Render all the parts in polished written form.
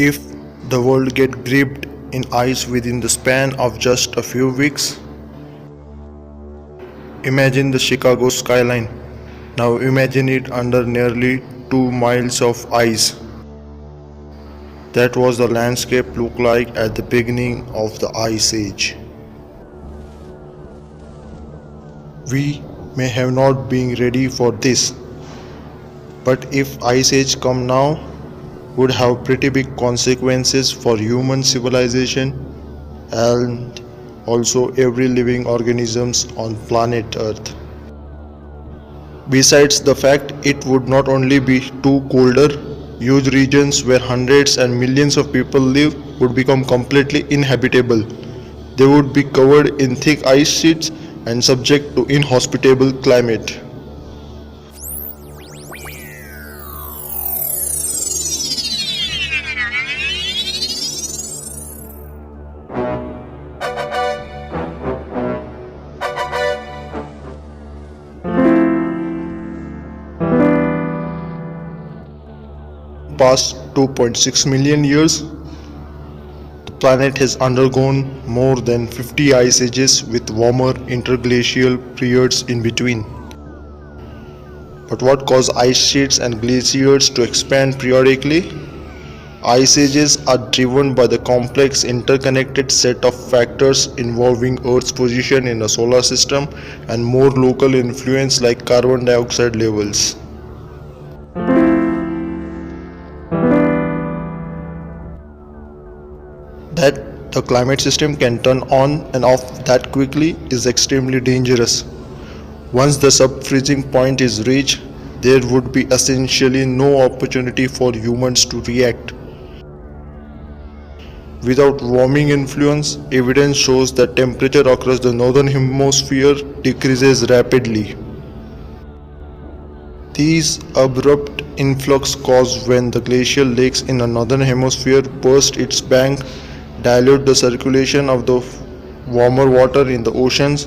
if the world get gripped in ice within the span of just a few weeks? Imagine the Chicago skyline. Now imagine it under nearly 2 miles of ice. That was the landscape look like at the beginning of the Ice Age. We may have not been ready for this, but if Ice Age come now, would have pretty big consequences for human civilization and also every living organisms on planet Earth. Besides the fact it would not only be too colder, huge regions where hundreds and millions of people live would become completely inhabitable. They would be covered in thick ice sheets and subject to inhospitable climate. Past 2.6 million years, the planet has undergone more than 50 ice ages with warmer interglacial periods in between. But what caused ice sheets and glaciers to expand periodically? Ice ages are driven by the complex interconnected set of factors involving Earth's position in the solar system and more local influence like carbon dioxide levels. That the climate system can turn on and off that quickly is extremely dangerous. Once the sub-freezing point is reached, there would be essentially no opportunity for humans to react. Without warming influence, evidence shows that temperature across the northern hemisphere decreases rapidly. These abrupt influx caused when the glacial lakes in the northern hemisphere burst its bank, dilute the circulation of the warmer water in the oceans,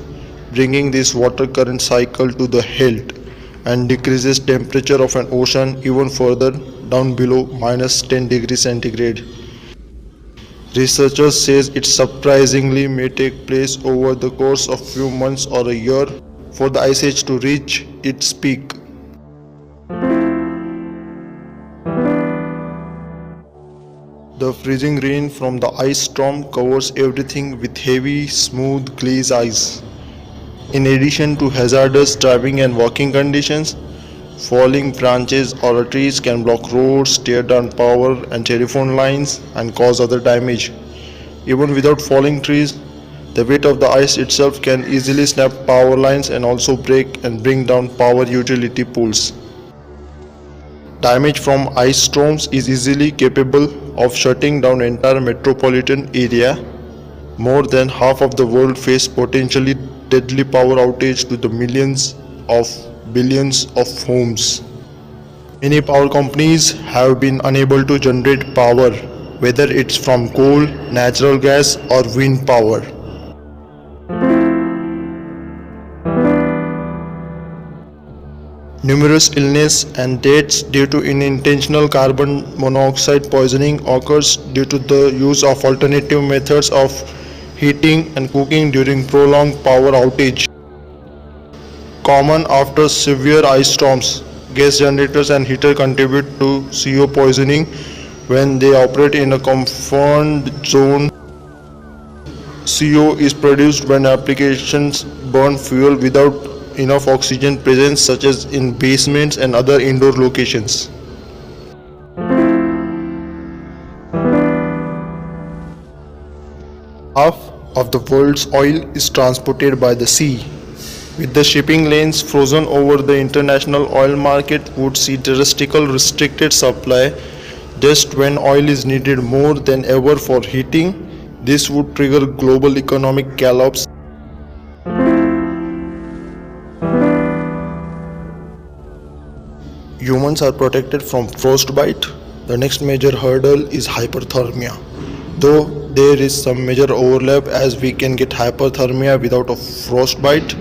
bringing this water current cycle to the halt and decreases temperature of an ocean even further down below minus 10 degrees centigrade. Researchers say it surprisingly may take place over the course of few months or a year for the ice age to reach its peak. The freezing rain from the ice storm covers everything with heavy, smooth glaze ice. In addition to hazardous driving and walking conditions, falling branches or trees can block roads, tear down power and telephone lines, and cause other damage. Even without falling trees, the weight of the ice itself can easily snap power lines and also break and bring down power utility poles. Damage from ice storms is easily capable of shutting down entire metropolitan area. More than half of the world face potentially deadly power outage to the millions of billions of homes. Many power companies have been unable to generate power, whether it's from coal, natural gas or wind power. Numerous illness and deaths due to unintentional carbon monoxide poisoning occurs due to the use of alternative methods of heating and cooking during prolonged power outage. Common after severe ice storms, gas generators and heater contribute to CO poisoning when they operate in a confined zone. CO is produced when applications burn fuel without enough oxygen present, such as in basements and other indoor locations. Half of the world's oil is transported by the sea. With the shipping lanes frozen over, the international oil market would see drastically restricted supply just when oil is needed more than ever for heating. This would trigger global economic collapse. Humans are protected from frostbite. The next major hurdle is hyperthermia. Though there is some major overlap as we can get hyperthermia without a frostbite.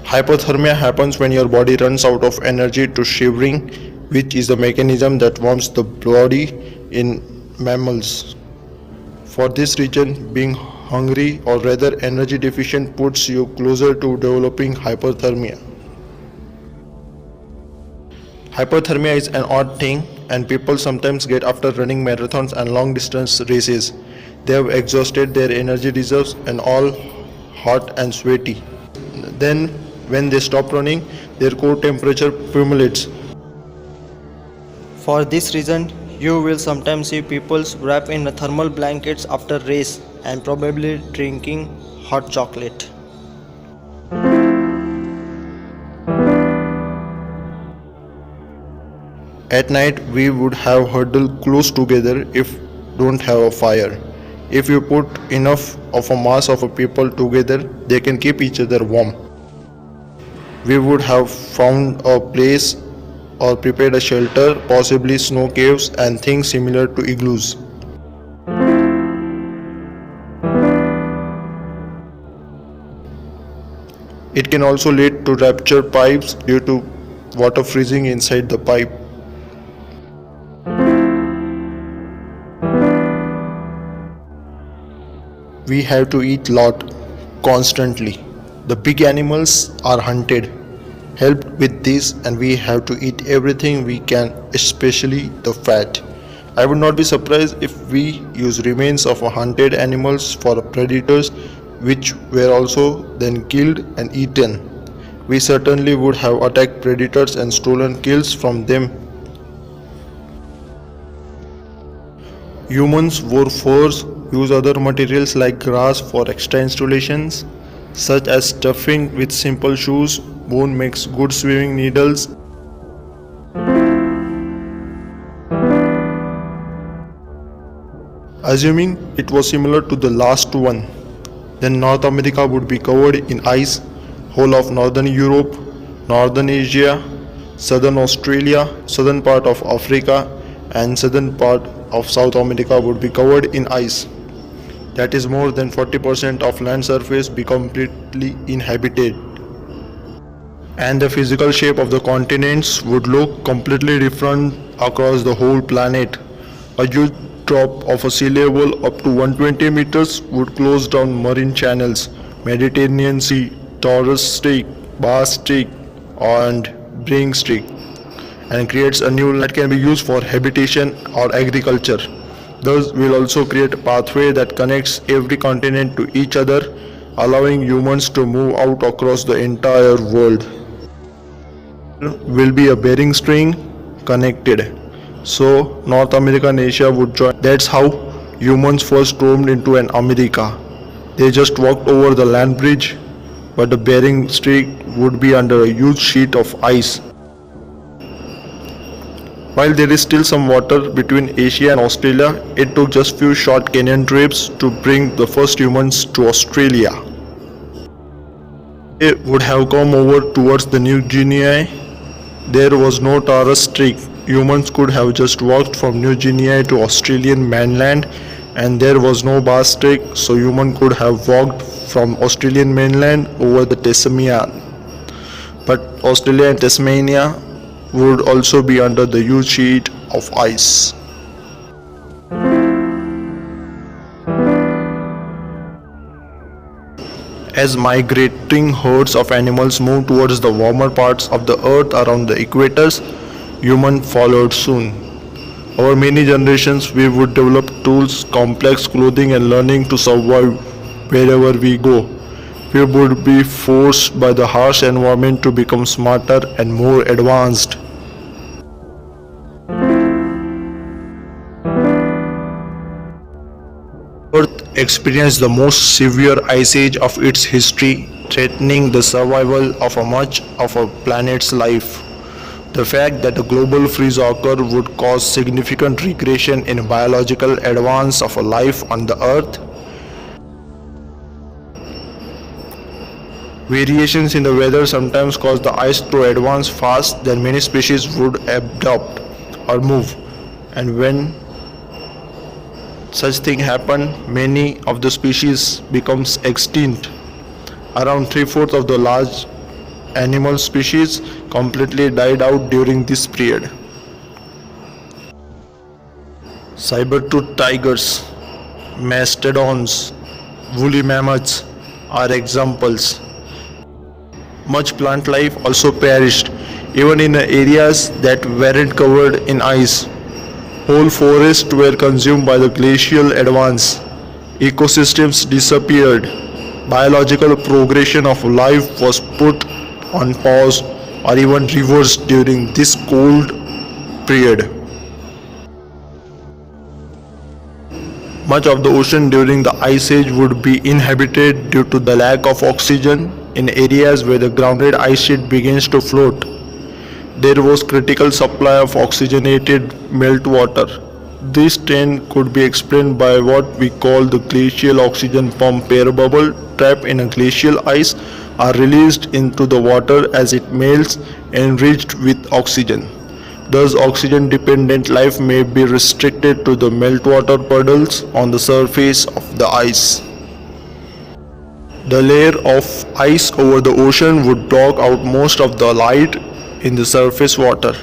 Hypothermia happens when your body runs out of energy to shivering, which is the mechanism that warms the body in mammals. For this reason, being hungry or rather energy deficient puts you closer to developing hyperthermia. Hyperthermia is an odd thing, and people sometimes get after running marathons and long distance races. They have exhausted their energy reserves and all hot and sweaty. Then, when they stop running, their core temperature plummetes. For this reason, you will sometimes see people wrapped in thermal blankets after race and probably drinking hot chocolate. At night, we would have huddled close together if don't have a fire. If you put enough of a mass of a people together, they can keep each other warm. We would have found a place or prepared a shelter, possibly snow caves and things similar to igloos. It can also lead to ruptured pipes due to water freezing inside the pipe. We have to eat lot constantly. The big animals are hunted. Helped with this, and we have to eat everything we can, especially the fat. I would not be surprised if we use remains of hunted animals for predators which were also then killed and eaten. We certainly would have attacked predators and stolen kills from them. Humans wore furs, use other materials like grass for extra installations, such as stuffing with simple shoes. Bone makes good sewing needles. Assuming it was similar to the last one, then North America would be covered in ice, whole of Northern Europe, Northern Asia, Southern Australia, southern part of Africa, and southern part of South America would be covered in ice. That is more than 40% of land surface be completely inhabited. And the physical shape of the continents would look completely different across the whole planet. A huge drop of a sea level up to 120 meters would close down marine channels, Mediterranean Sea, Torres Strait, Bass Strait, and Bering Strait, and creates a new land that can be used for habitation or agriculture. Thus, will also create a pathway that connects every continent to each other, allowing humans to move out across the entire world. Will be a Bering Strait connected. So North America and Asia would join. That's how humans first roamed into an America. They just walked over the land bridge, but the Bering Strait would be under a huge sheet of ice. While there is still some water between Asia and Australia, it took just few short canyon trips to bring the first humans to Australia. They would have come over towards the New Guinea. There was no Torres Strait. Humans could have just walked from New Guinea to Australian mainland, and there was no Bass Strait, so humans could have walked from Australian mainland over the Tasmania. But Australia and Tasmania would also be under the huge sheet of ice. As migrating herds of animals moved towards the warmer parts of the earth around the equators, humans followed soon. Over many generations, we would develop tools, complex clothing, and learning to survive wherever we go. We would be forced by the harsh environment to become smarter and more advanced. Earth experienced the most severe ice age of its history, threatening the survival of much of our planet's life. The fact that a global freeze occurred would cause significant regression in biological advance of life on the Earth. Variations in the weather sometimes cause the ice to advance fast than many species would adopt or move, and when such thing happen, many of the species becomes extinct. Around 3/4 of the large animal species completely died out during this period. Saber-toothed tigers, mastodons, woolly mammoths are examples. Much plant life also perished, even in areas that weren't covered in ice. Whole forests were consumed by the glacial advance. Ecosystems disappeared. Biological progression of life was put on pause or even reversed during this cold period. Much of the ocean during the Ice Age would be inhabited due to the lack of oxygen in areas where the grounded ice sheet begins to float. There was critical supply of oxygenated meltwater. This trend could be explained by what we call the glacial oxygen pump. Air bubble trapped in a glacial ice are released into the water as it melts, enriched with oxygen. Thus, oxygen-dependent life may be restricted to the meltwater puddles on the surface of the ice. The layer of ice over the ocean would block out most of the light in the surface water.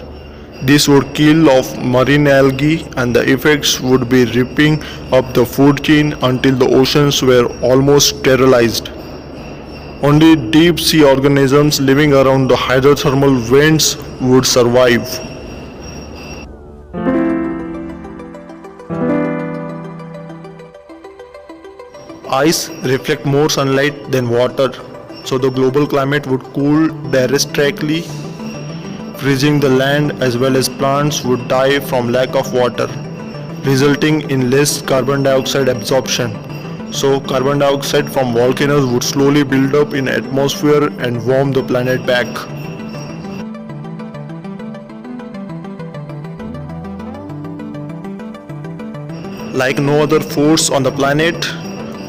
This would kill off marine algae, and the effects would be ripping up the food chain until the oceans were almost sterilized. Only deep sea organisms living around the hydrothermal vents would survive. Ice reflects more sunlight than water, so the global climate would cool drastically. Freezing the land as well as plants would die from lack of water, resulting in less carbon dioxide absorption. So carbon dioxide from volcanoes would slowly build up in atmosphere and warm the planet back. Like no other force on the planet,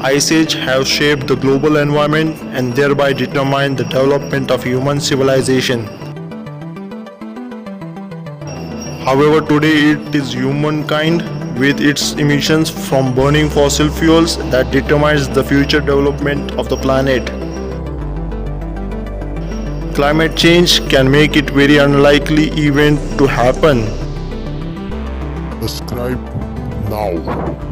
Ice Age have shaped the global environment and thereby determined the development of human civilization. However, today it is humankind with its emissions from burning fossil fuels that determines the future development of the planet. Climate change can make it very unlikely event to happen. Subscribe now.